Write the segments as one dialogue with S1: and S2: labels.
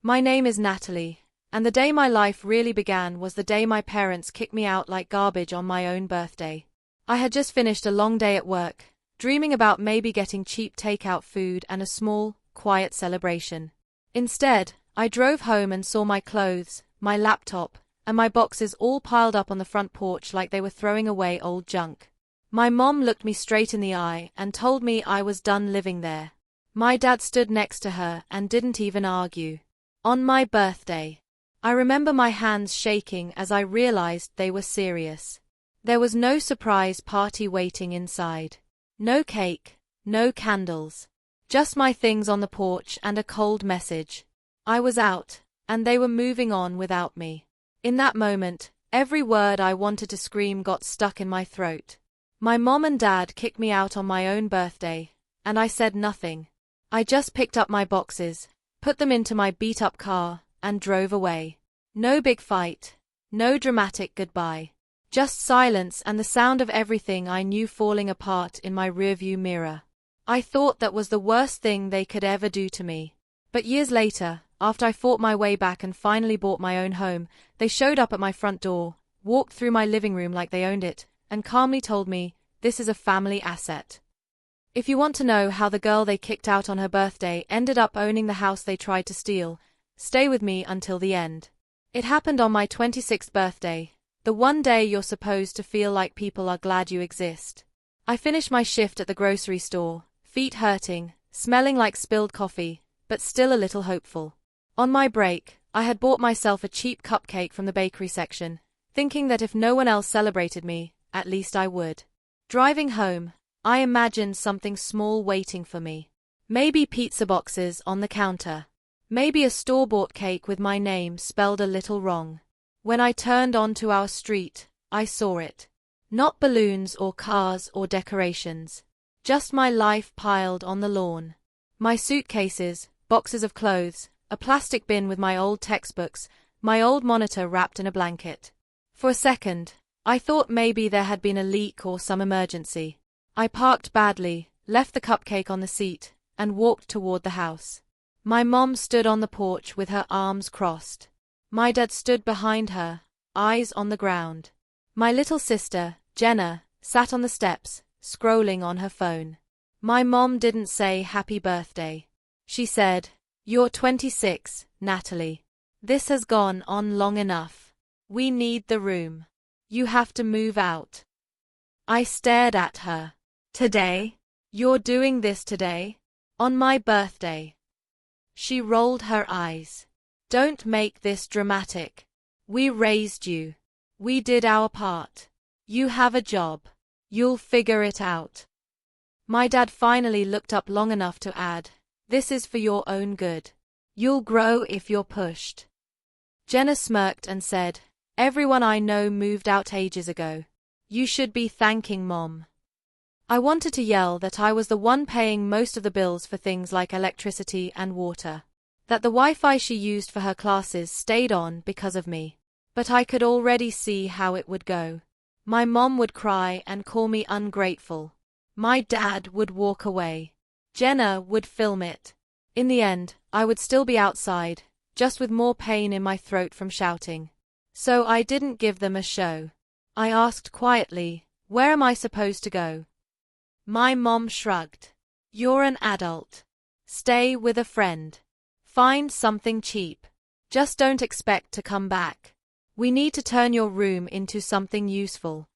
S1: My name is Natalie, and the day my life really began was the day my parents kicked me out like garbage on my own birthday. I had just finished a long day at work, dreaming about maybe getting cheap takeout food and a small, quiet celebration. Instead, I drove home and saw my clothes, my laptop, and my boxes all piled up on the front porch like they were throwing away old junk. My mom looked me straight in the eye and told me I was done living there. My dad stood next to her and didn't even argue. On my birthday, I remember my hands shaking as I realized they were serious. There was no surprise party waiting inside. No cake, no candles. Just my things on the porch and a cold message. I was out, and they were moving on without me. In that moment, every word I wanted to scream got stuck in my throat. My mom and dad kicked me out on my own birthday, and I said nothing. I just picked up my boxes, put them into my beat-up car, and drove away. No big fight, no dramatic goodbye. Just silence and the sound of everything I knew falling apart in my rearview mirror. I thought that was the worst thing they could ever do to me. But years later, after I fought my way back and finally bought my own home, they showed up at my front door, walked through my living room like they owned it, and calmly told me, "This is a family asset." If you want to know how the girl they kicked out on her birthday ended up owning the house they tried to steal, stay with me until the end. It happened on my 26th birthday, the one day you're supposed to feel like people are glad you exist. I finished my shift at the grocery store, feet hurting, smelling like spilled coffee, but still a little hopeful. On my break, I had bought myself a cheap cupcake from the bakery section, thinking that if no one else celebrated me, at least I would. Driving home, I imagined something small waiting for me. Maybe pizza boxes on the counter. Maybe a store-bought cake with my name spelled a little wrong. When I turned onto our street, I saw it. Not balloons or cars or decorations. Just my life piled on the lawn. My suitcases, boxes of clothes, a plastic bin with my old textbooks, my old monitor wrapped in a blanket. For a second, I thought maybe there had been a leak or some emergency. I parked badly, left the cupcake on the seat, and walked toward the house. My mom stood on the porch with her arms crossed. My dad stood behind her, eyes on the ground. My little sister, Jenna, sat on the steps, scrolling on her phone. My mom didn't say happy birthday. She said, "You're 26, Natalie. This has gone on long enough. We need the room. You have to move out." I stared at her. "Today? You're doing this today? On my birthday?" She rolled her eyes. "Don't make this dramatic. We raised you. We did our part. You have a job. You'll figure it out." My dad finally looked up long enough to add, "This is for your own good. You'll grow if you're pushed." Jenna smirked and said, "Everyone I know moved out ages ago. You should be thanking Mom." I wanted to yell that I was the one paying most of the bills for things like electricity and water. That the Wi-Fi she used for her classes stayed on because of me. But I could already see how it would go. My mom would cry and call me ungrateful. My dad would walk away. Jenna would film it. In the end, I would still be outside, just with more pain in my throat from shouting. So I didn't give them a show. I asked quietly, "Where am I supposed to go?" My mom shrugged. "You're an adult. Stay with a friend. Find something cheap. Just don't expect to come back. We need to turn your room into something useful."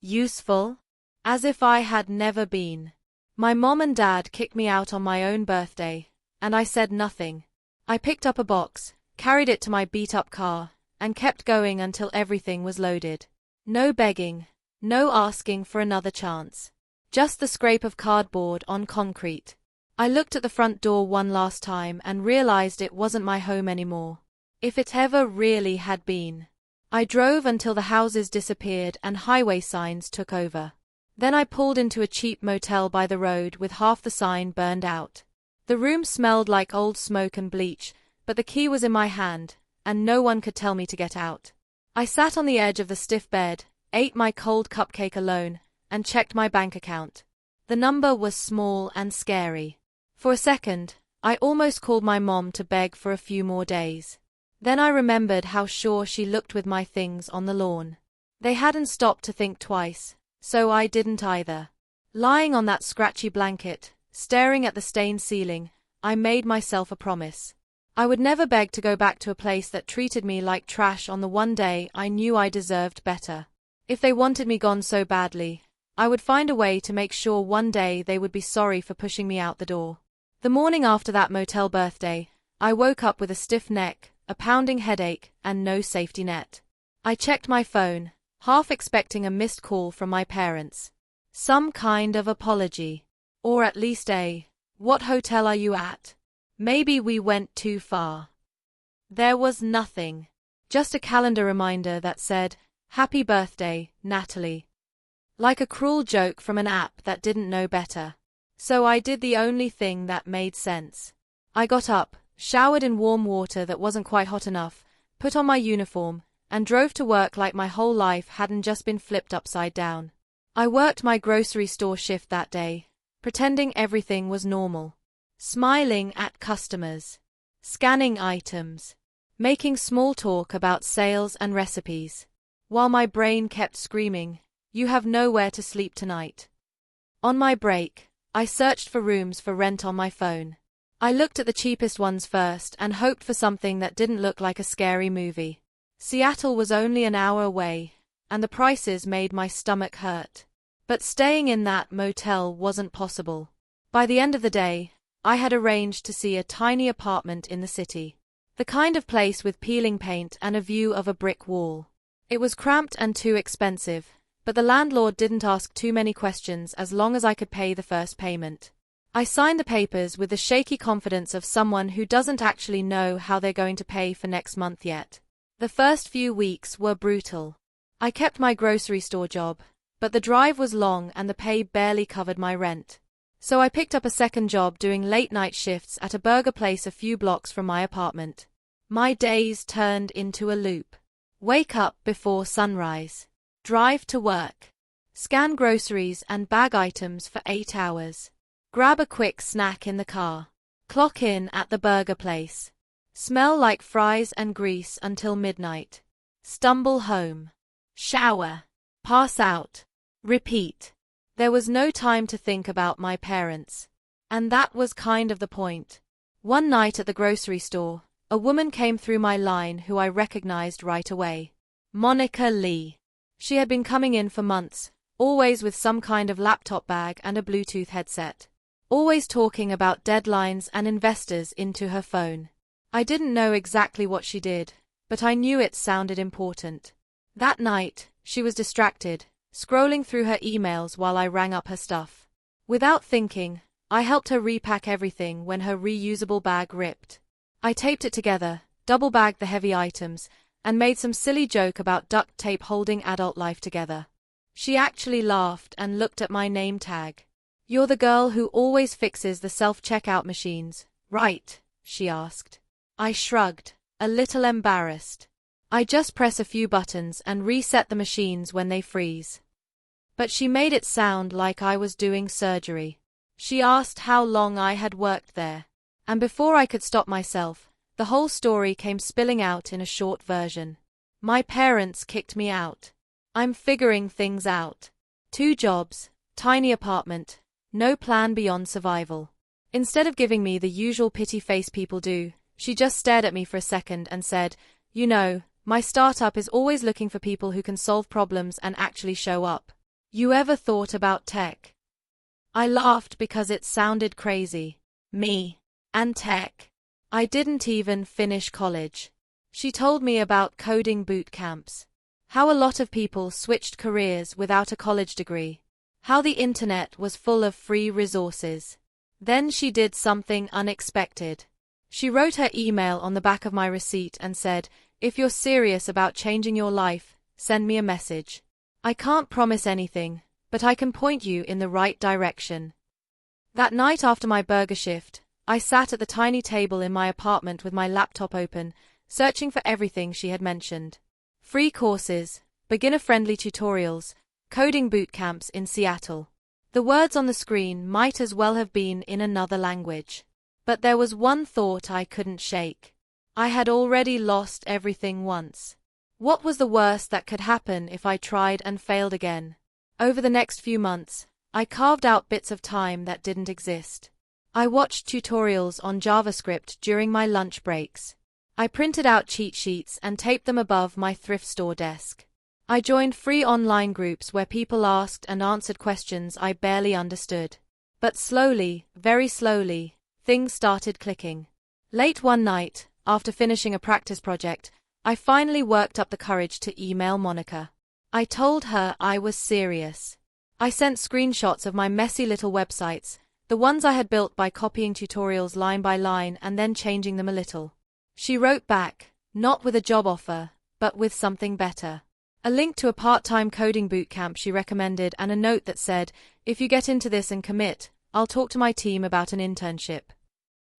S1: Useful? As if I had never been. My mom and dad kicked me out on my own birthday, and I said nothing. I picked up a box, carried it to my beat-up car, and kept going until everything was loaded. No begging, no asking for another chance. Just the scrape of cardboard on concrete. I looked at the front door one last time and realized it wasn't my home anymore. If it ever really had been. I drove until the houses disappeared and highway signs took over. Then I pulled into a cheap motel by the road with half the sign burned out. The room smelled like old smoke and bleach, but the key was in my hand, and no one could tell me to get out. I sat on the edge of the stiff bed, ate my cold cupcake alone, and checked my bank account. The number was small and scary. For a second, I almost called my mom to beg for a few more days. Then I remembered how sure she looked with my things on the lawn. They hadn't stopped to think twice, so I didn't either. Lying on that scratchy blanket, staring at the stained ceiling, I made myself a promise. I would never beg to go back to a place that treated me like trash on the one day I knew I deserved better. If they wanted me gone so badly, I would find a way to make sure one day they would be sorry for pushing me out the door. The morning after that motel birthday, I woke up with a stiff neck, a pounding headache, and no safety net. I checked my phone, half expecting a missed call from my parents. Some kind of apology. Or at least "What hotel are you at? Maybe we went too far." There was nothing. Just a calendar reminder that said, "Happy birthday, Natalie." Like a cruel joke from an app that didn't know better. So I did the only thing that made sense. I got up, showered in warm water that wasn't quite hot enough, put on my uniform, and drove to work like my whole life hadn't just been flipped upside down. I worked my grocery store shift that day, pretending everything was normal. Smiling at customers. Scanning items. Making small talk about sales and recipes. While my brain kept screaming, "You have nowhere to sleep tonight." On my break, I searched for rooms for rent on my phone. I looked at the cheapest ones first and hoped for something that didn't look like a scary movie. Seattle was only an hour away, and the prices made my stomach hurt. But staying in that motel wasn't possible. By the end of the day, I had arranged to see a tiny apartment in the city. The kind of place with peeling paint and a view of a brick wall. It was cramped and too expensive, but the landlord didn't ask too many questions as long as I could pay the first payment. I signed the papers with the shaky confidence of someone who doesn't actually know how they're going to pay for next month yet. The first few weeks were brutal. I kept my grocery store job, but the drive was long and the pay barely covered my rent. So I picked up a second job doing late-night shifts at a burger place a few blocks from my apartment. My days turned into a loop. Wake up before sunrise. Drive to work. Scan groceries and bag items for 8 hours. Grab a quick snack in the car. Clock in at the burger place. Smell like fries and grease until midnight. Stumble home. Shower. Pass out. Repeat. There was no time to think about my parents. And that was kind of the point. One night at the grocery store, a woman came through my line who I recognized right away. Monica Lee. She had been coming in for months, always with some kind of laptop bag and a Bluetooth headset. Always talking about deadlines and investors into her phone. I didn't know exactly what she did, but I knew it sounded important. That night, she was distracted, scrolling through her emails while I rang up her stuff. Without thinking, I helped her repack everything when her reusable bag ripped. I taped it together, double-bagged the heavy items, and made some silly joke about duct tape holding adult life together. She actually laughed and looked at my name tag. "You're the girl who always fixes the self-checkout machines, right?" she asked. I shrugged, a little embarrassed. "I just press a few buttons and reset the machines when they freeze." But she made it sound like I was doing surgery. She asked how long I had worked there. And before I could stop myself, the whole story came spilling out in a short version. My parents kicked me out. I'm figuring things out. 2 jobs, tiny apartment, no plan beyond survival. Instead of giving me the usual pity face people do, she just stared at me for a second and said, "You know, my startup is always looking for people who can solve problems and actually show up. You ever thought about tech?" I laughed because it sounded crazy. Me. And tech. I didn't even finish college. She told me about coding boot camps. How a lot of people switched careers without a college degree. How the internet was full of free resources. Then she did something unexpected. She wrote her email on the back of my receipt and said, "If you're serious about changing your life, send me a message. I can't promise anything, but I can point you in the right direction." That night after my burger shift, I sat at the tiny table in my apartment with my laptop open, searching for everything she had mentioned. Free courses, beginner-friendly tutorials, coding boot camps in Seattle. The words on the screen might as well have been in another language. But there was one thought I couldn't shake. I had already lost everything once. What was the worst that could happen if I tried and failed again? Over the next few months, I carved out bits of time that didn't exist. I watched tutorials on JavaScript during my lunch breaks. I printed out cheat sheets and taped them above my thrift store desk. I joined free online groups where people asked and answered questions I barely understood. But slowly, very slowly, things started clicking. Late one night, after finishing a practice project, I finally worked up the courage to email Monica. I told her I was serious. I sent screenshots of my messy little websites, the ones I had built by copying tutorials line by line and then changing them a little. She wrote back, not with a job offer, but with something better. A link to a part-time coding bootcamp she recommended and a note that said, "If you get into this and commit, I'll talk to my team about an internship."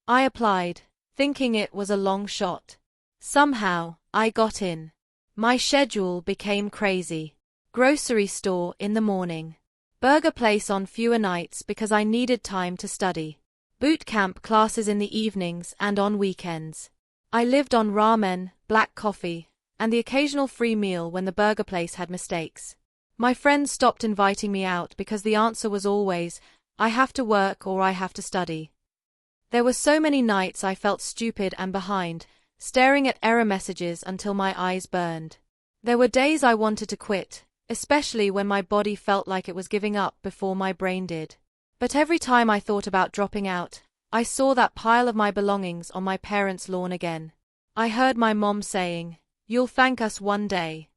S1: I applied, thinking it was a long shot. Somehow, I got in. My schedule became crazy. Grocery store in the morning. Burger place on fewer nights because I needed time to study. Boot camp classes in the evenings and on weekends. I lived on ramen, black coffee, and the occasional free meal when the burger place had mistakes. My friends stopped inviting me out because the answer was always, "I have to work or I have to study." There were so many nights I felt stupid and behind, staring at error messages until my eyes burned. There were days I wanted to quit, especially when my body felt like it was giving up before my brain did. But every time I thought about dropping out, I saw that pile of my belongings on my parents' lawn again. I heard my mom saying, "You'll thank us one day."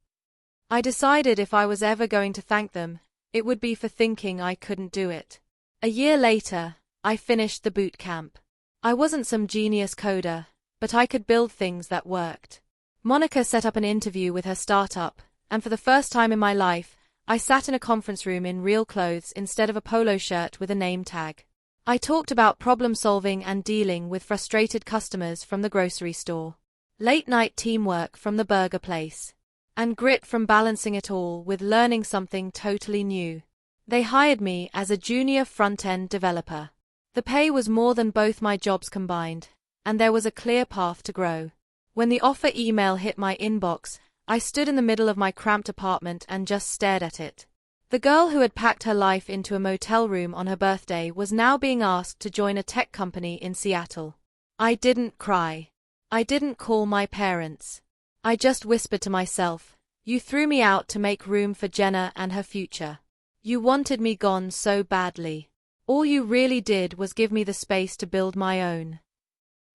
S1: I decided if I was ever going to thank them, it would be for thinking I couldn't do it. A year later, I finished the boot camp. I wasn't some genius coder, but I could build things that worked. Monica set up an interview with her startup, and for the first time in my life, I sat in a conference room in real clothes instead of a polo shirt with a name tag. I talked about problem solving and dealing with frustrated customers from the grocery store, late-night teamwork from the burger place, and grit from balancing it all with learning something totally new. They hired me as a junior front-end developer. The pay was more than both my jobs combined, and there was a clear path to grow. When the offer email hit my inbox, I stood in the middle of my cramped apartment and just stared at it. The girl who had packed her life into a motel room on her birthday was now being asked to join a tech company in Seattle. I didn't cry. I didn't call my parents. I just whispered to myself, "You threw me out to make room for Jenna and her future. You wanted me gone so badly. All you really did was give me the space to build my own."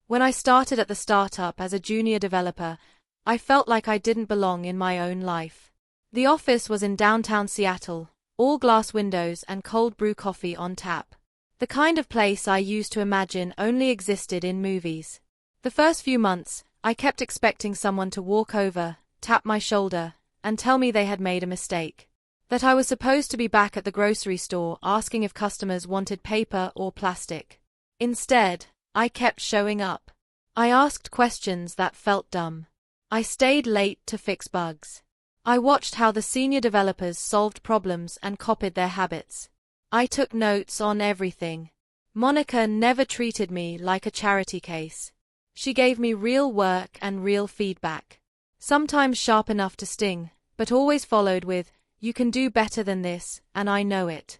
S1: When I started at the startup as a junior developer, I felt like I didn't belong in my own life. The office was in downtown Seattle, all glass windows and cold brew coffee on tap. The kind of place I used to imagine only existed in movies. The first few months, I kept expecting someone to walk over, tap my shoulder, and tell me they had made a mistake. That I was supposed to be back at the grocery store asking if customers wanted paper or plastic. Instead, I kept showing up. I asked questions that felt dumb. I stayed late to fix bugs. I watched how the senior developers solved problems and copied their habits. I took notes on everything. Monica never treated me like a charity case. She gave me real work and real feedback. Sometimes sharp enough to sting, but always followed with, "You can do better than this, and I know it."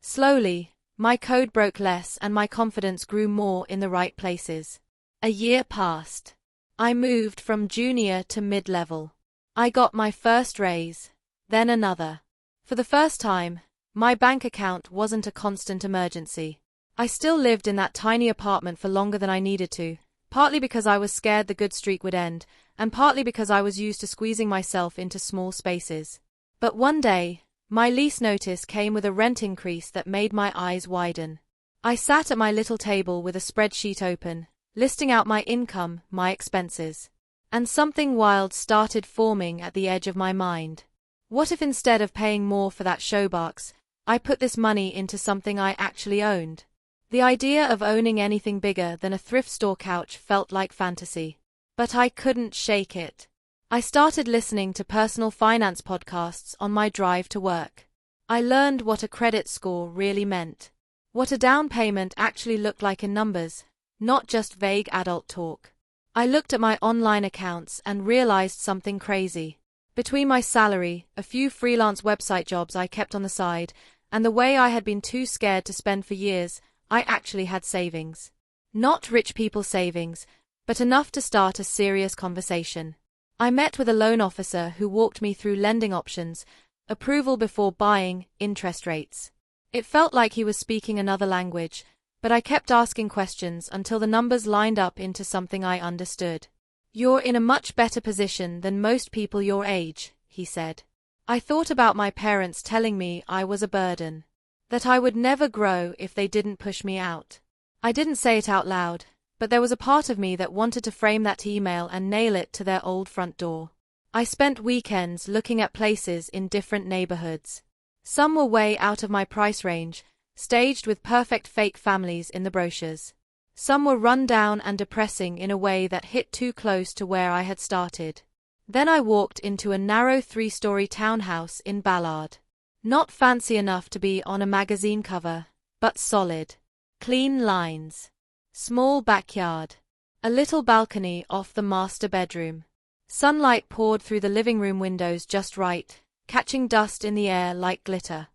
S1: Slowly, my code broke less and my confidence grew more in the right places. A year passed. I moved from junior to mid-level. I got my first raise, then another. For the first time, my bank account wasn't a constant emergency. I still lived in that tiny apartment for longer than I needed to, partly because I was scared the good streak would end, and partly because I was used to squeezing myself into small spaces. But one day, my lease notice came with a rent increase that made my eyes widen. I sat at my little table with a spreadsheet open, listing out my income, my expenses. And something wild started forming at the edge of my mind. What if instead of paying more for that showbox, I put this money into something I actually owned? The idea of owning anything bigger than a thrift store couch felt like fantasy. But I couldn't shake it. I started listening to personal finance podcasts on my drive to work. I learned what a credit score really meant. What a down payment actually looked like in numbers, not just vague adult talk. I looked at my online accounts and realized something crazy. Between my salary, a few freelance website jobs I kept on the side, and the way I had been too scared to spend for years, I actually had savings. Not rich people savings, but enough to start a serious conversation. I met with a loan officer who walked me through lending options, approval before buying, interest rates. It felt like he was speaking another language, but I kept asking questions until the numbers lined up into something I understood. "You're in a much better position than most people your age," he said. I thought about my parents telling me I was a burden, that I would never grow if they didn't push me out. I didn't say it out loud, but there was a part of me that wanted to frame that email and nail it to their old front door. I spent weekends looking at places in different neighborhoods. Some were way out of my price range, staged with perfect fake families in the brochures. Some were run down and depressing in a way that hit too close to where I had started. Then I walked into a narrow 3-story townhouse in Ballard. Not fancy enough to be on a magazine cover, but solid. Clean lines. Small backyard. A little balcony off the master bedroom. Sunlight poured through the living room windows just right, catching dust in the air like glitter.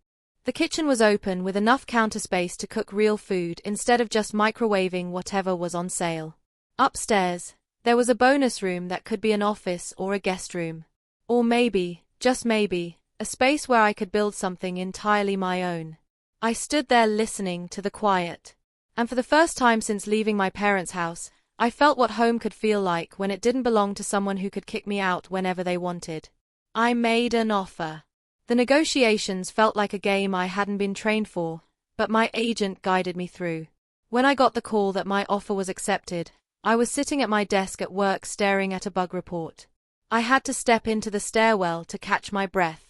S1: The kitchen was open with enough counter space to cook real food instead of just microwaving whatever was on sale. Upstairs, there was a bonus room that could be an office or a guest room. Or maybe, just maybe, a space where I could build something entirely my own. I stood there listening to the quiet. And for the first time since leaving my parents' house, I felt what home could feel like when it didn't belong to someone who could kick me out whenever they wanted. I made an offer. The negotiations felt like a game I hadn't been trained for, but my agent guided me through. When I got the call that my offer was accepted, I was sitting at my desk at work staring at a bug report. I had to step into the stairwell to catch my breath.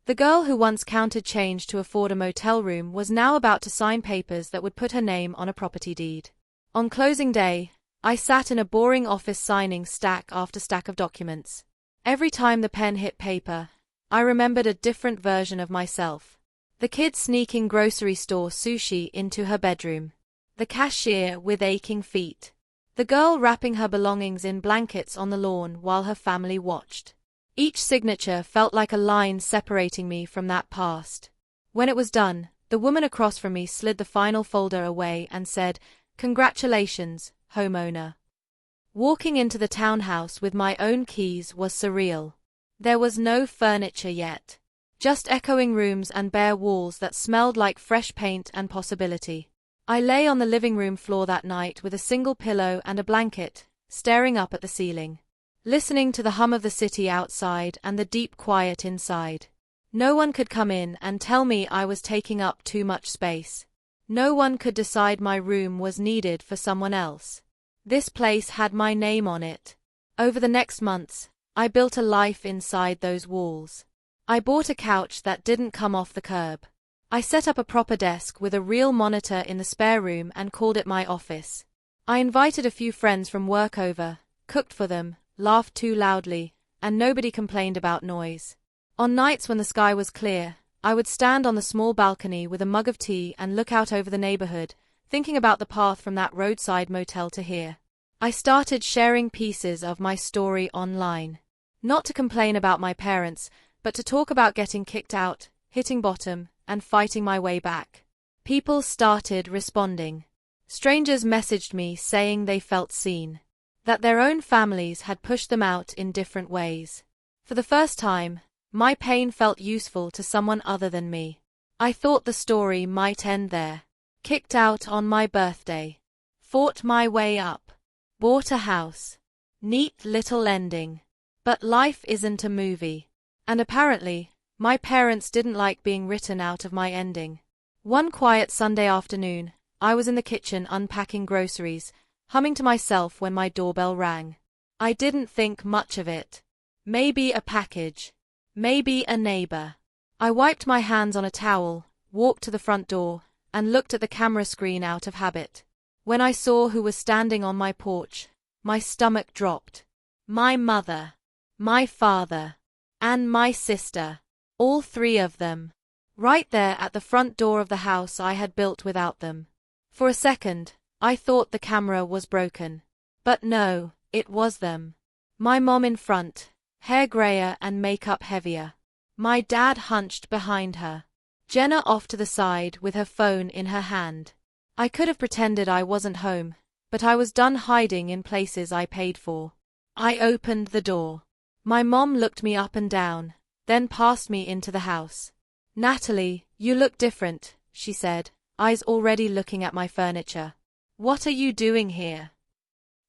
S1: The girl who once counted change to afford a motel room was now about to sign papers that would put her name on a property deed. On closing day, I sat in a boring office signing stack after stack of documents. Every time the pen hit paper, I remembered a different version of myself. The kid sneaking grocery store sushi into her bedroom. The cashier with aching feet. The girl wrapping her belongings in blankets on the lawn while her family watched. Each signature felt like a line separating me from that past. When it was done, the woman across from me slid the final folder away and said, "Congratulations, homeowner." Walking into the townhouse with my own keys was surreal. There was no furniture yet. Just echoing rooms and bare walls that smelled like fresh paint and possibility. I lay on the living room floor that night with a single pillow and a blanket, staring up at the ceiling. Listening to the hum of the city outside and the deep quiet inside. No one could come in and tell me I was taking up too much space. No one could decide my room was needed for someone else. This place had my name on it. Over the next months, I built a life inside those walls. I bought a couch that didn't come off the curb. I set up a proper desk with a real monitor in the spare room and called it my office. I invited a few friends from work over, cooked for them, laughed too loudly, and nobody complained about noise. On nights when the sky was clear, I would stand on the small balcony with a mug of tea and look out over the neighborhood, thinking about the path from that roadside motel to here. I started sharing pieces of my story online. Not to complain about my parents, but to talk about getting kicked out, hitting bottom, and fighting my way back. People started responding. Strangers messaged me saying they felt seen. That their own families had pushed them out in different ways. For the first time, my pain felt useful to someone other than me. I thought the story might end there. Kicked out on my birthday. Fought my way up. Bought a house. Neat little ending. But life isn't a movie. And apparently, my parents didn't like being written out of my ending. One quiet Sunday afternoon, I was in the kitchen unpacking groceries, humming to myself when my doorbell rang. I didn't think much of it. Maybe a package. Maybe a neighbor. I wiped my hands on a towel, walked to the front door, and looked at the camera screen out of habit. When I saw who was standing on my porch, my stomach dropped. My mother. My father. And my sister. All three of them. Right there at the front door of the house I had built without them. For a second, I thought the camera was broken. But no, it was them. My mom in front, hair grayer and makeup heavier. My dad hunched behind her. Jenna off to the side with her phone in her hand. I could have pretended I wasn't home, but I was done hiding in places I paid for. I opened the door. My mom looked me up and down, then passed me into the house. "Natalie, you look different," she said, eyes already looking at my furniture. "What are you doing here?"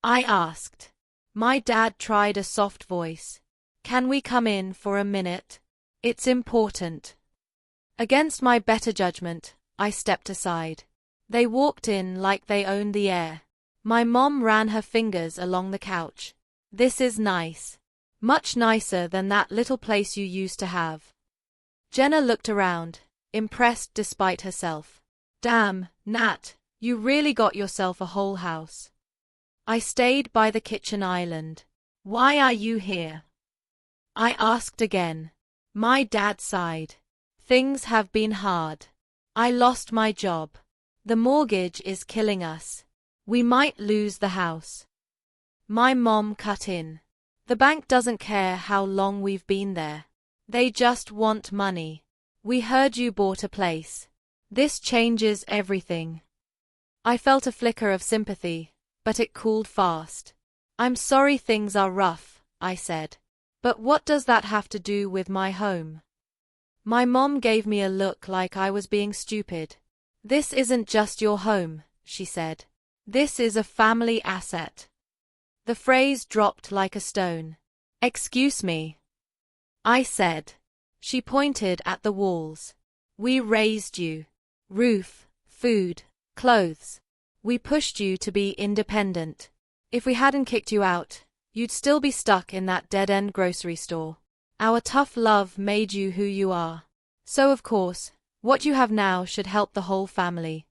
S1: I asked. My dad tried a soft voice. "Can we come in for a minute? It's important." Against my better judgment, I stepped aside. They walked in like they owned the air. My mom ran her fingers along the couch. "This is nice. Much nicer than that little place you used to have." Jenna looked around, impressed despite herself. "Damn, Nat, you really got yourself a whole house." I stayed by the kitchen island. "Why are you here?" I asked again. My dad sighed. "Things have been hard. I lost my job. The mortgage is killing us. We might lose the house." My mom cut in. "The bank doesn't care how long we've been there. They just want money. We heard you bought a place. This changes everything." I felt a flicker of sympathy, but it cooled fast. "I'm sorry things are rough," I said. "But what does that have to do with my home?" My mom gave me a look like I was being stupid. "This isn't just your home," she said. "This is a family asset." The phrase dropped like a stone. "Excuse me," I said. She pointed at the walls. "We raised you. Roof, food, clothes. We pushed you to be independent. If we hadn't kicked you out, you'd still be stuck in that dead-end grocery store. Our tough love made you who you are. So of course, what you have now should help the whole family."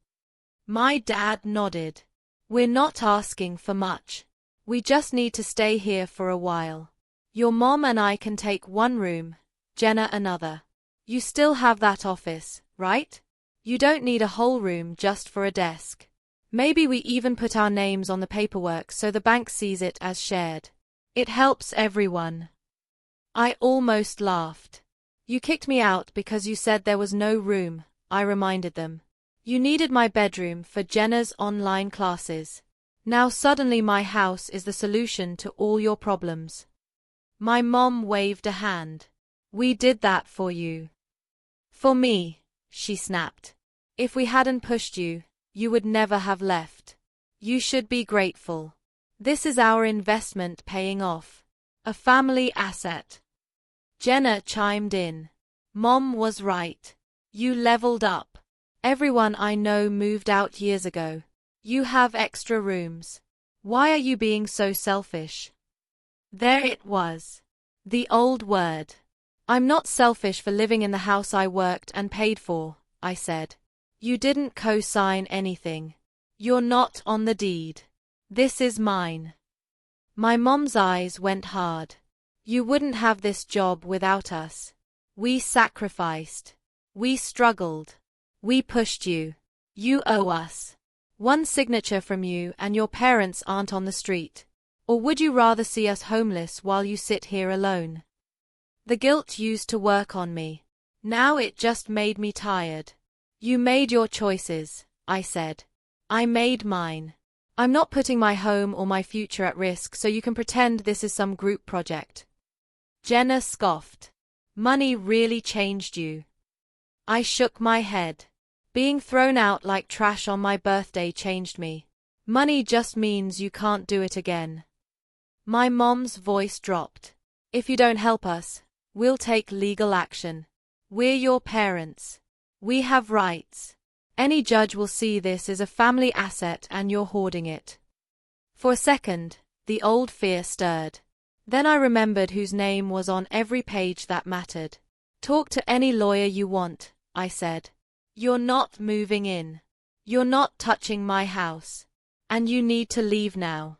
S1: My dad nodded. "We're not asking for much. We just need to stay here for a while. Your mom and I can take one room, Jenna another. You still have that office, right? You don't need a whole room just for a desk. Maybe we even put our names on the paperwork so the bank sees it as shared. It helps everyone." I almost laughed. "You kicked me out because you said there was no room," I reminded them. "You needed my bedroom for Jenna's online classes. Now suddenly my house is the solution to all your problems." My mom waved a hand. "We did that for you." "For me," she snapped. "If we hadn't pushed you, you would never have left. You should be grateful. This is our investment paying off. A family asset." Jenna chimed in. "Mom was right. You leveled up. Everyone I know moved out years ago. You have extra rooms. Why are you being so selfish?" There it was. The old word. "I'm not selfish for living in the house I worked and paid for," I said. "You didn't co-sign anything. You're not on the deed. This is mine." My mom's eyes went hard. "You wouldn't have this job without us. We sacrificed. We struggled. We pushed you. You owe us. One signature from you and your parents aren't on the street. Or would you rather see us homeless while you sit here alone?" The guilt used to work on me. Now it just made me tired. "You made your choices," I said. "I made mine. I'm not putting my home or my future at risk so you can pretend this is some group project." Jenna scoffed. "Money really changed you." I shook my head. "Being thrown out like trash on my birthday changed me. Money just means you can't do it again." My mom's voice dropped. "If you don't help us, we'll take legal action. We're your parents. We have rights. Any judge will see this as a family asset and you're hoarding it." For a second, the old fear stirred. Then I remembered whose name was on every page that mattered. "Talk to any lawyer you want," I said. "You're not moving in. You're not touching my house. And you need to leave now."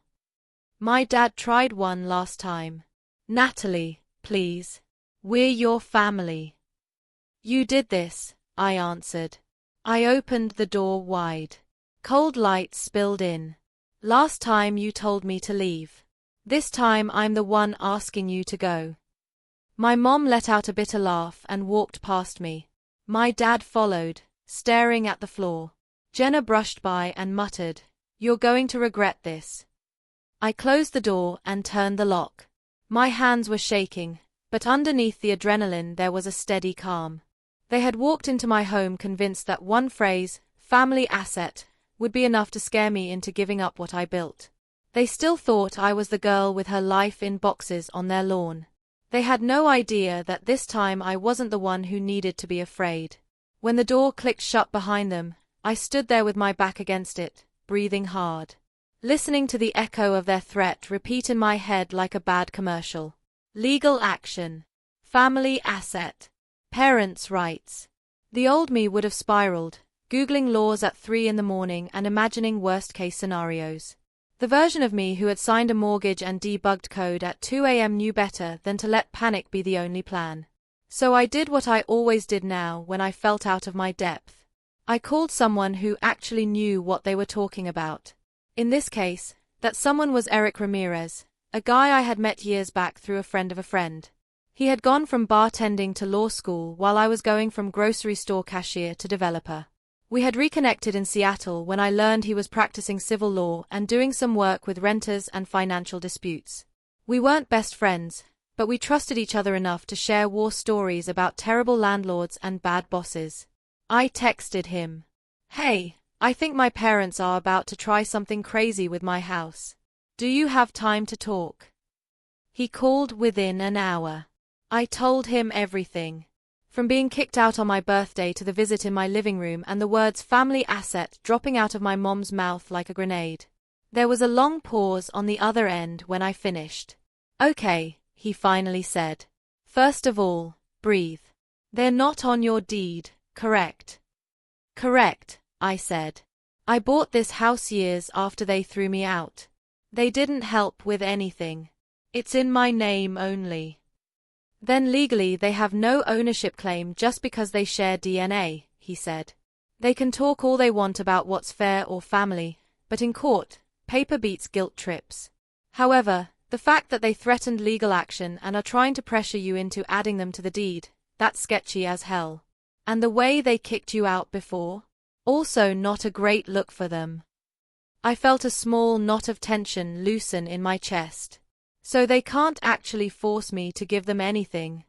S1: My dad tried one last time. "Natalie, please. We're your family." "You did this," I answered. I opened the door wide. Cold light spilled in. Last time you told me to leave. This time I'm the one asking you to go. My mom let out a bitter laugh and walked past me. My dad followed, staring at the floor. Jenna brushed by and muttered, "You're going to regret this." I closed the door and turned the lock. My hands were shaking, but underneath the adrenaline there was a steady calm. They had walked into my home convinced that one phrase, family asset, would be enough to scare me into giving up what I built. They still thought I was the girl with her life in boxes on their lawn. They had no idea that this time I wasn't the one who needed to be afraid. When the door clicked shut behind them, I stood there with my back against it, breathing hard, listening to the echo of their threat repeat in my head like a bad commercial. Legal action. Family asset. Parents' rights. The old me would have spiraled, Googling laws at 3 in the morning and imagining worst-case scenarios. The version of me who had signed a mortgage and debugged code at 2 a.m. knew better than to let panic be the only plan. So I did what I always did now when I felt out of my depth. I called someone who actually knew what they were talking about. In this case, that someone was Eric Ramirez, a guy I had met years back through a friend of a friend. He had gone from bartending to law school while I was going from grocery store cashier to developer. We had reconnected in Seattle when I learned he was practicing civil law and doing some work with renters and financial disputes. We weren't best friends, but we trusted each other enough to share war stories about terrible landlords and bad bosses. I texted him, "Hey, I think my parents are about to try something crazy with my house. Do you have time to talk?" He called within an hour. I told him everything. From being kicked out on my birthday to the visit in my living room and the words family asset dropping out of my mom's mouth like a grenade. There was a long pause on the other end when I finished. "Okay," he finally said. "First of all, breathe. They're not on your deed, correct?" "Correct," I said. "I bought this house years after they threw me out. They didn't help with anything. It's in my name only." "Then legally they have no ownership claim just because they share DNA," he said. "They can talk all they want about what's fair or family, but in court, paper beats guilt trips. However, the fact that they threatened legal action and are trying to pressure you into adding them to the deed, that's sketchy as hell. And the way they kicked you out before? Also not a great look for them." I felt a small knot of tension loosen in my chest. So they can't actually force me to give them anything.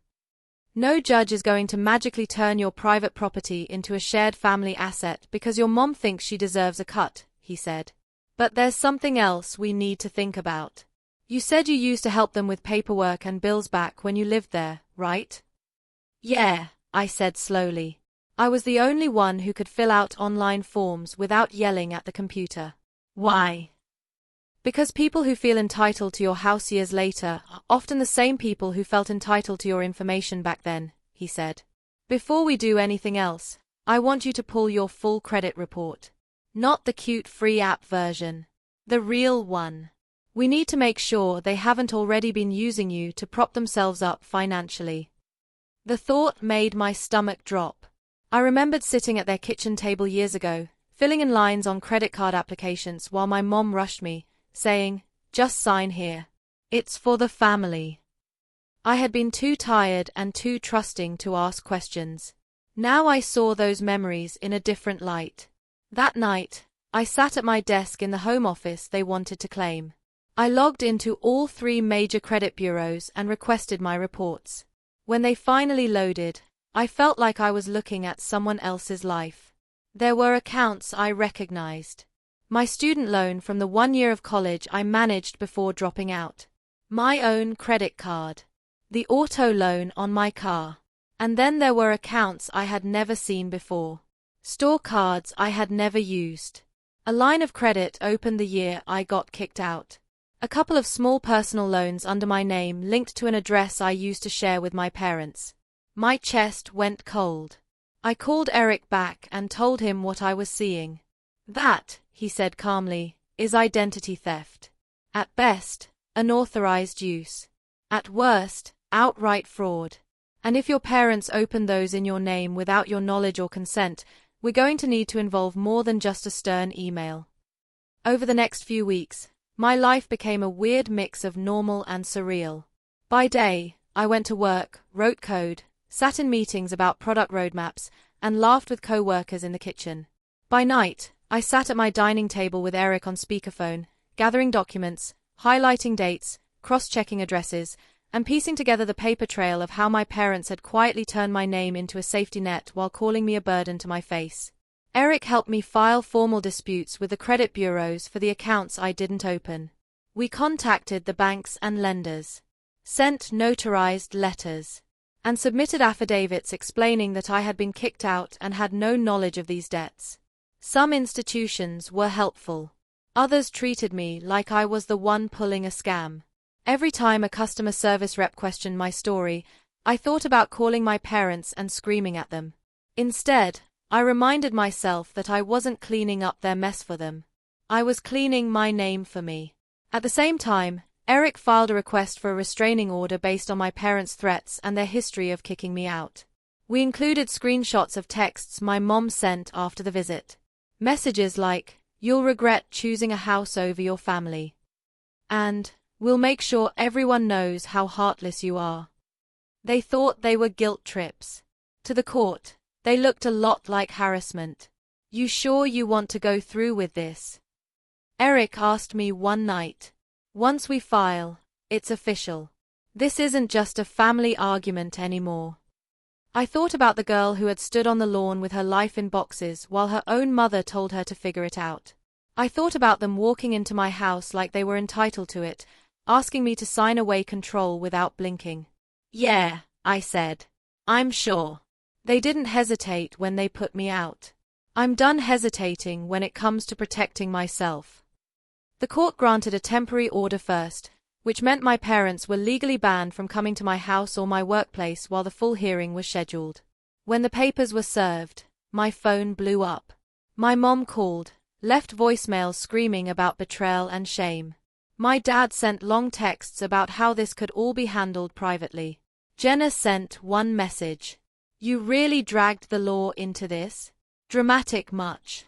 S1: No judge is going to magically turn your private property into a shared family asset because your mom thinks she deserves a cut, he said. But there's something else we need to think about. You said you used to help them with paperwork and bills back when you lived there, right? "Yeah," I said slowly. I was the only one who could fill out online forms without yelling at the computer. "Why?" "Because people who feel entitled to your house years later are often the same people who felt entitled to your information back then," he said. "Before we do anything else, I want you to pull your full credit report. Not the cute free app version. The real one. We need to make sure they haven't already been using you to prop themselves up financially." The thought made my stomach drop. I remembered sitting at their kitchen table years ago, filling in lines on credit card applications while my mom rushed me, saying, "Just sign here. It's for the family." I had been too tired and too trusting to ask questions. Now I saw those memories in a different light. That night, I sat at my desk in the home office they wanted to claim. I logged into all 3 major credit bureaus and requested my reports. When they finally loaded, I felt like I was looking at someone else's life. There were accounts I recognized. My student loan from the 1 year of college I managed before dropping out. My own credit card. The auto loan on my car. And then there were accounts I had never seen before. Store cards I had never used. A line of credit opened the year I got kicked out. A couple of small personal loans under my name linked to an address I used to share with my parents. My chest went cold. I called Eric back and told him what I was seeing. "That," he said calmly, "is identity theft. At best, unauthorized use. At worst, outright fraud. And if your parents opened those in your name without your knowledge or consent, We're going to need to involve more than just a stern email. Over the next few weeks, my life became a weird mix of normal and surreal. By day, I went to work, wrote code, sat in meetings about product roadmaps, and laughed with co-workers in the kitchen. By night, I sat at my dining table with Eric on speakerphone, gathering documents, highlighting dates, cross-checking addresses, and piecing together the paper trail of how my parents had quietly turned my name into a safety net while calling me a burden to my face. Eric helped me file formal disputes with the credit bureaus for the accounts I didn't open. We contacted the banks and lenders, sent notarized letters, and submitted affidavits explaining that I had been kicked out and had no knowledge of these debts. Some institutions were helpful. Others treated me like I was the one pulling a scam. Every time a customer service rep questioned my story, I thought about calling my parents and screaming at them. Instead, I reminded myself that I wasn't cleaning up their mess for them. I was cleaning my name for me. At the same time, Eric filed a request for a restraining order based on my parents' threats and their history of kicking me out. We included screenshots of texts my mom sent after the visit. Messages like, "You'll regret choosing a house over your family," and "We'll make sure everyone knows how heartless you are." They thought they were guilt trips. To the court, they looked a lot like harassment. "You sure you want to go through with this?" Eric asked me one night. "Once we file, it's official. This isn't just a family argument anymore." I thought about the girl who had stood on the lawn with her life in boxes while her own mother told her to figure it out. I thought about them walking into my house like they were entitled to it, asking me to sign away control without blinking. "Yeah," I said. "I'm sure." They didn't hesitate when they put me out. I'm done hesitating when it comes to protecting myself. The court granted a temporary order first, which meant my parents were legally banned from coming to my house or my workplace while the full hearing was scheduled. When the papers were served, my phone blew up. My mom called, left voicemails screaming about betrayal and shame. My dad sent long texts about how this could all be handled privately. Jenna sent one message. "You really dragged the law into this? Dramatic much?"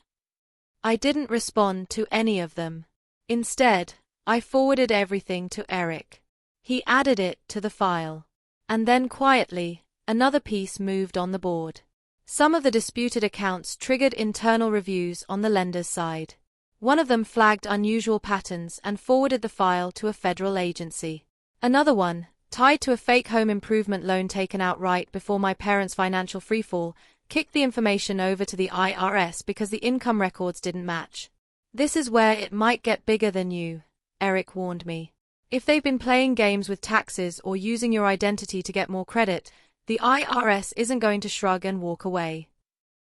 S1: I didn't respond to any of them. Instead, I forwarded everything to Eric. He added it to the file. And then quietly, another piece moved on the board. Some of the disputed accounts triggered internal reviews on the lender's side. One of them flagged unusual patterns and forwarded the file to a federal agency. Another one, tied to a fake home improvement loan taken out right before my parents' financial freefall, kicked the information over to the IRS because the income records didn't match. "This is where it might get bigger than you," Eric warned me. "If they've been playing games with taxes or using your identity to get more credit, the IRS isn't going to shrug and walk away."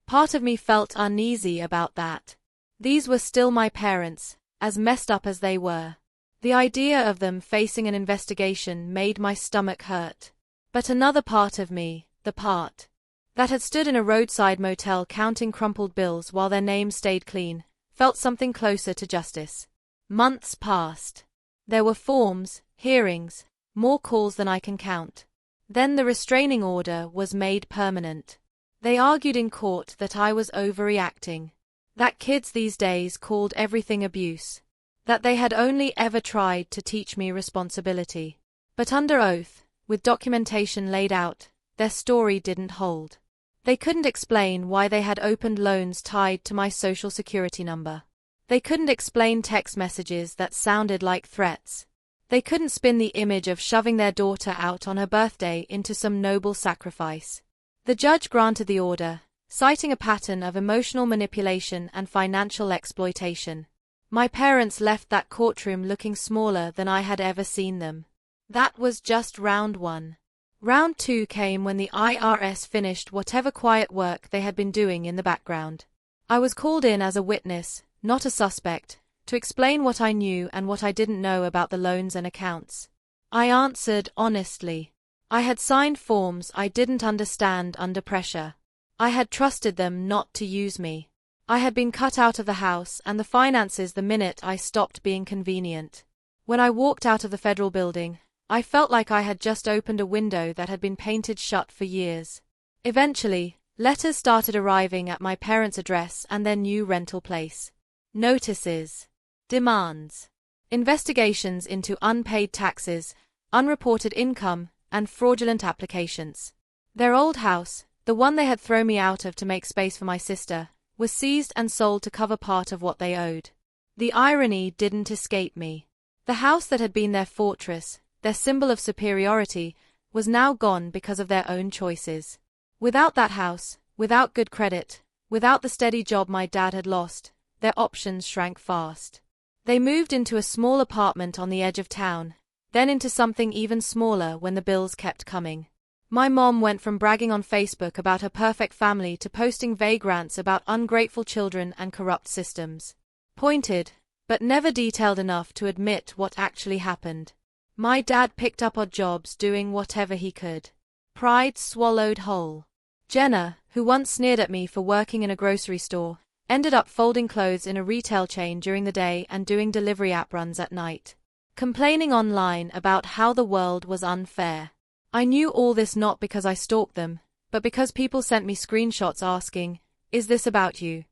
S1: Part of me felt uneasy about that. These were still my parents, as messed up as they were. The idea of them facing an investigation made my stomach hurt. But another part of me, the part that had stood in a roadside motel counting crumpled bills while their names stayed clean, felt something closer to justice. Months passed. There were forms, hearings, more calls than I can count. Then the restraining order was made permanent. They argued in court that I was overreacting, that kids these days called everything abuse, that they had only ever tried to teach me responsibility. But under oath, with documentation laid out, their story didn't hold. They couldn't explain why they had opened loans tied to my social security number. They couldn't explain text messages that sounded like threats. They couldn't spin the image of shoving their daughter out on her birthday into some noble sacrifice. The judge granted the order, citing a pattern of emotional manipulation and financial exploitation. My parents left that courtroom looking smaller than I had ever seen them. That was just round one. Round two came when the IRS finished whatever quiet work they had been doing in the background. I was called in as a witness, not a suspect, to explain what I knew and what I didn't know about the loans and accounts. I answered honestly. I had signed forms I didn't understand under pressure. I had trusted them not to use me. I had been cut out of the house and the finances the minute I stopped being convenient. When I walked out of the federal building, I felt like I had just opened a window that had been painted shut for years. Eventually, Letters started arriving at my parents' address and their new rental place. Notices, demands, investigations into unpaid taxes, unreported income, and fraudulent applications. Their old house, the one they had thrown me out of to make space for my sister, was seized and sold to cover part of what they owed. The irony didn't escape me. The house that had been their fortress, their symbol of superiority, was now gone because of their own choices. Without that house, without good credit, without the steady job my dad had lost, their options shrank fast. They moved into a small apartment on the edge of town, then into something even smaller when the bills kept coming. My mom went from bragging on Facebook about her perfect family to posting vague rants about ungrateful children and corrupt systems. Pointed, but never detailed enough to admit what actually happened. My dad picked up odd jobs doing whatever he could. Pride swallowed whole. Jenna, who once sneered at me for working in a grocery store, ended up folding clothes in a retail chain during the day and doing delivery app runs at night. Complaining online about how the world was unfair. I knew all this not because I stalked them, but because people sent me screenshots asking, "Is this about you?"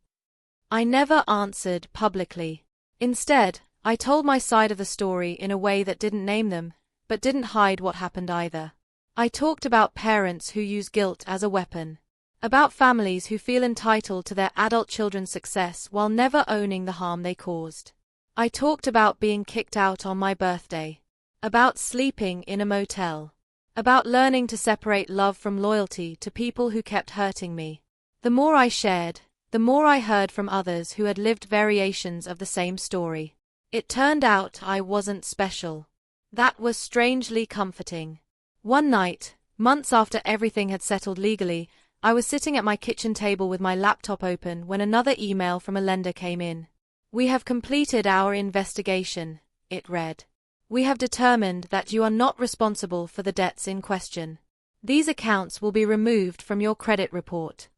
S1: I never answered publicly. Instead, I told my side of the story in a way that didn't name them, but didn't hide what happened either. I talked about parents who use guilt as a weapon. About families who feel entitled to their adult children's success while never owning the harm they caused. I talked about being kicked out on my birthday. About sleeping in a motel. About learning to separate love from loyalty to people who kept hurting me. The more I shared, the more I heard from others who had lived variations of the same story. It turned out I wasn't special. That was strangely comforting. One night, months after everything had settled legally, I was sitting at my kitchen table with my laptop open when another email from a lender came in. "We have completed our investigation," it read. "We have determined that you are not responsible for the debts in question. These accounts will be removed from your credit report."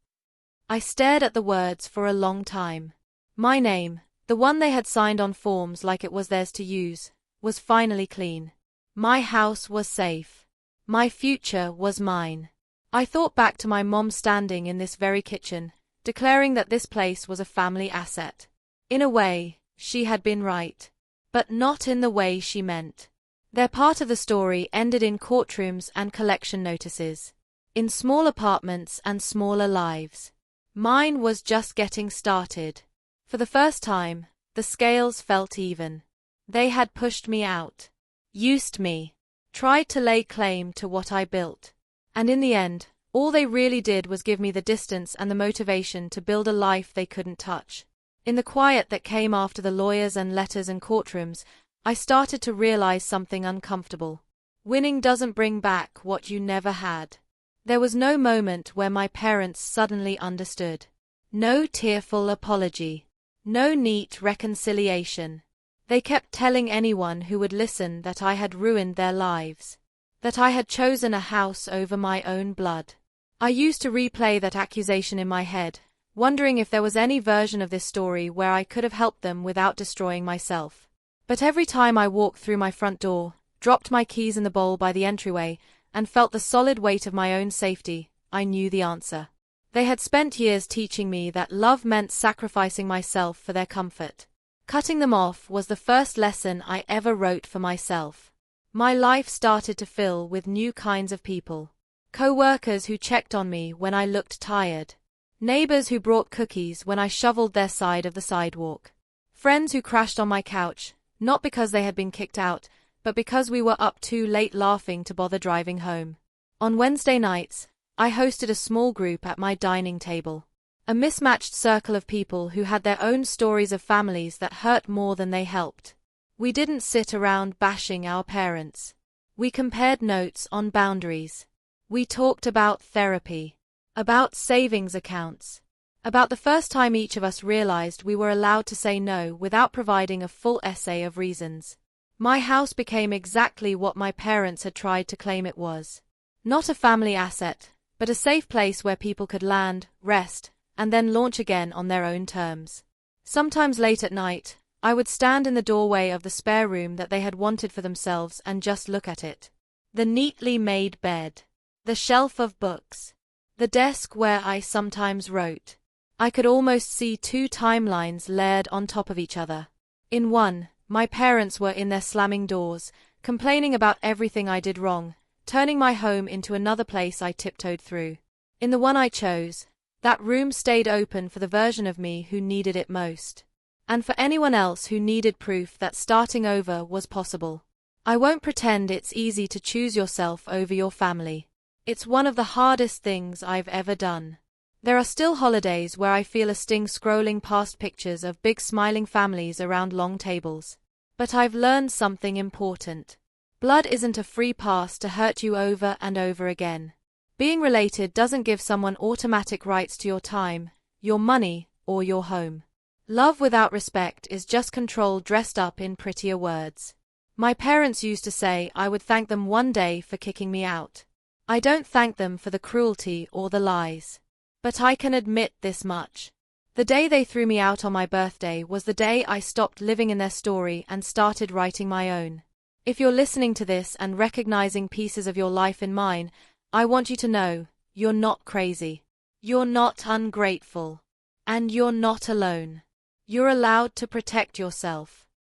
S1: I stared at the words for a long time. My name, the one they had signed on forms like it was theirs to use, was finally clean. My house was safe. My future was mine. I thought back to my mom standing in this very kitchen, declaring that this place was a family asset. In a way, she had been right. But not in the way she meant. Their part of the story ended in courtrooms and collection notices. In small apartments and smaller lives. Mine was just getting started. For the first time, the scales felt even. They had pushed me out. Used me. Tried to lay claim to what I built. And in the end, all they really did was give me the distance and the motivation to build a life they couldn't touch. In the quiet that came after the lawyers and letters and courtrooms, I started to realize something uncomfortable. Winning doesn't bring back what you never had. There was no moment where my parents suddenly understood. No tearful apology. No neat reconciliation. They kept telling anyone who would listen that I had ruined their lives. That I had chosen a house over my own blood. I used to replay that accusation in my head, wondering if there was any version of this story where I could have helped them without destroying myself. But every time I walked through my front door, dropped my keys in the bowl by the entryway, and felt the solid weight of my own safety, I knew the answer. They had spent years teaching me that love meant sacrificing myself for their comfort. Cutting them off was the first lesson I ever wrote for myself. My life started to fill with new kinds of people. Co-workers who checked on me when I looked tired. Neighbors who brought cookies when I shoveled their side of the sidewalk. Friends who crashed on my couch, not because they had been kicked out, but because we were up too late laughing to bother driving home. On Wednesday nights, I hosted a small group at my dining table. A mismatched circle of people who had their own stories of families that hurt more than they helped. We didn't sit around bashing our parents. We compared notes on boundaries. We talked about therapy. About savings accounts. About the first time each of us realized we were allowed to say no without providing a full essay of reasons. My house became exactly what my parents had tried to claim it was. Not a family asset, but a safe place where people could land, rest, and then launch again on their own terms. Sometimes late at night, I would stand in the doorway of the spare room that they had wanted for themselves and just look at it. The neatly made bed. The shelf of books. The desk where I sometimes wrote. I could almost see two timelines layered on top of each other. In one, my parents were in there slamming doors, complaining about everything I did wrong, turning my home into another place I tiptoed through. In the one I chose, that room stayed open for the version of me who needed it most. And for anyone else who needed proof that starting over was possible. I won't pretend it's easy to choose yourself over your family. It's one of the hardest things I've ever done. There are still holidays where I feel a sting scrolling past pictures of big smiling families around long tables. But I've learned something important. Blood isn't a free pass to hurt you over and over again. Being related doesn't give someone automatic rights to your time, your money, or your home. Love without respect is just control dressed up in prettier words. My parents used to say I would thank them one day for kicking me out. I don't thank them for the cruelty or the lies. But I can admit this much. The day they threw me out on my birthday was the day I stopped living in their story and started writing my own. If you're listening to this and recognizing pieces of your life in mine, I want you to know, you're not crazy. You're not ungrateful. And you're not alone. You're allowed to protect yourself.